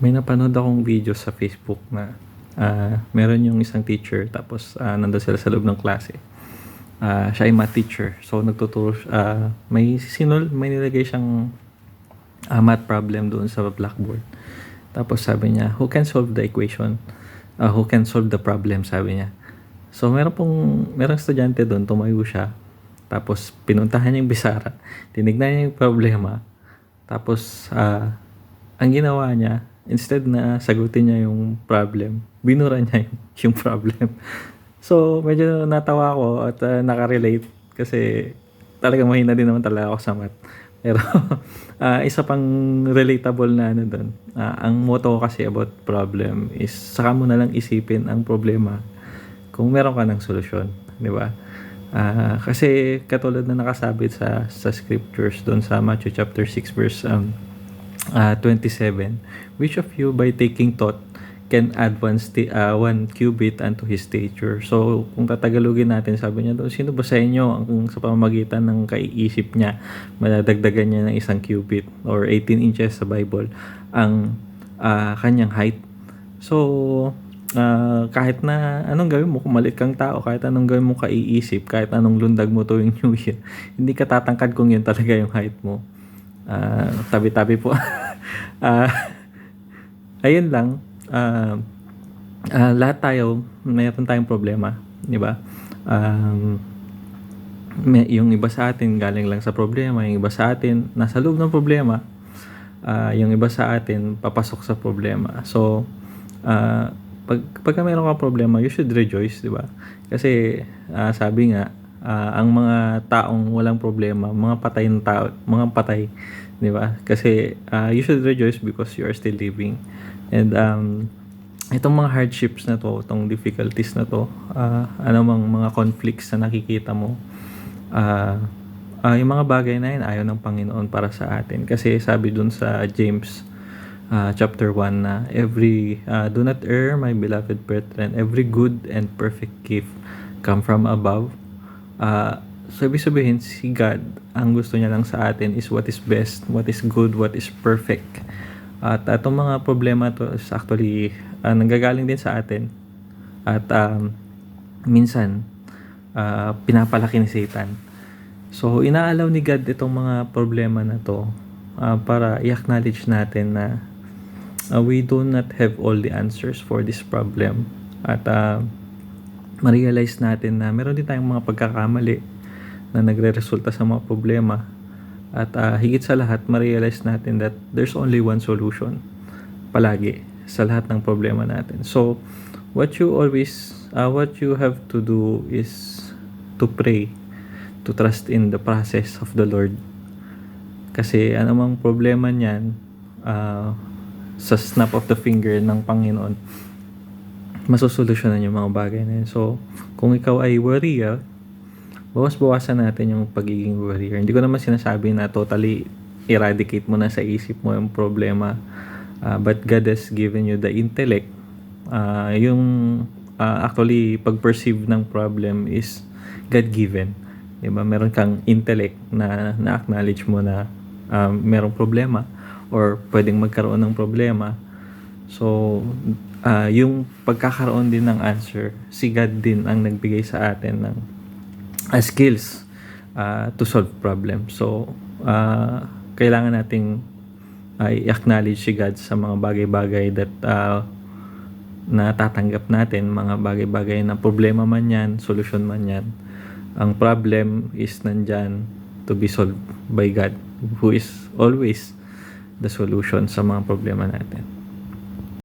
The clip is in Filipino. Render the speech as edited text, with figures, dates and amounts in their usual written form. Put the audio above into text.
May napanood akong video sa Facebook na meron yung isang teacher tapos nandun sila sa loob ng klase. Siya ay math teacher. So nagtuturo may nilagay siyang math problem doon sa blackboard. Tapos sabi niya, who can solve the equation? Who can solve the problem? Sabi niya. So merong estudyante doon, tumayo siya. Tapos pinuntahan niya yung bisara. Tinignan niya yung problema. Tapos ang ginawa niya, instead na sagutin niya yung problem, binura niya yung problem. So, medyo natawa ako at nakarelate kasi talagang mahina din naman talaga ako sa math. Pero, isa pang relatable na ano doon. Ang motto ko kasi about problem is saka mo na lang isipin ang problema kung meron ka ng solusyon. Di ba? Kasi katulad na nakasabit sa scriptures doon sa Matthew chapter 6 verse 27, which of you by taking thought can add one cubit unto his stature. So, kung tatagalogin natin, sabi niya doon, sino ba sa inyo ang sa pamamagitan ng kaiisip niya, madadagdagan niya ng isang cubit or 18 inches sa Bible, ang kanyang height. So, kahit na anong gawin mo, kung maliit kang tao, kahit anong gawin mo kaiisip, kahit anong lundag mo tuwing New Year, hindi ka tatangkad kung yun talaga yung height mo. Tabi-tabi po. Ayun lang. Lahat tayo, mayroon tayong problema, di ba? Yung iba sa atin galing lang sa problema, yung iba sa atin nasa loob ng problema, yung iba sa atin papasok sa problema. So, pagka mayroon kang problema, you should rejoice, di ba? Kasi sabi nga, ang mga taong walang problema, mga patay ng tao, mga patay, di ba? Kasi you should rejoice because you are still living. And itong mga hardships na to, itong difficulties na to, anumang mga conflicts na nakikita mo, yung mga bagay na yun ayaw ng Panginoon para sa atin. Kasi sabi dun sa James chapter 1 na do not err, my beloved brethren, every good and perfect gift come from above. So ibig sabihin, si God, ang gusto niya lang sa atin is what is best, what is good, what is perfect. At itong mga problema to is actually nanggagaling din sa atin. At minsan, pinapalaki ni Satan. So inaalaw ni God itong mga problema na to para i-acknowledge natin na we do not have all the answers for this problem. At ma-realize natin na meron din tayong mga pagkakamali na nagre-resulta sa mga problema. At higit sa lahat, ma-realize natin that there's only one solution palagi sa lahat ng problema natin. So, what you have to do is to pray, to trust in the process of the Lord. Kasi anumang problema niyan, sa snap of the finger ng Panginoon, masusolusyonan yung mga bagay na yun. So, kung ikaw ay worrier, bawas-bawasan natin yung pagiging worrier. Hindi ko naman sinasabi na totally eradicate mo na sa isip mo yung problema. But God has given you the intellect. Actually, pag-perceive ng problem is God-given. Diba? Meron kang intellect na na-acknowledge mo na merong problema or pwedeng magkaroon ng problema. So, yung pagkakaroon din ng answer, si God din ang nagbigay sa atin ng skills to solve problems. So, kailangan nating i-acknowledge si God sa mga bagay-bagay that natatanggap natin, mga bagay-bagay na problema man yan, solusyon man yan. Ang problem is nandyan to be solved by God, who is always the solution sa mga problema natin.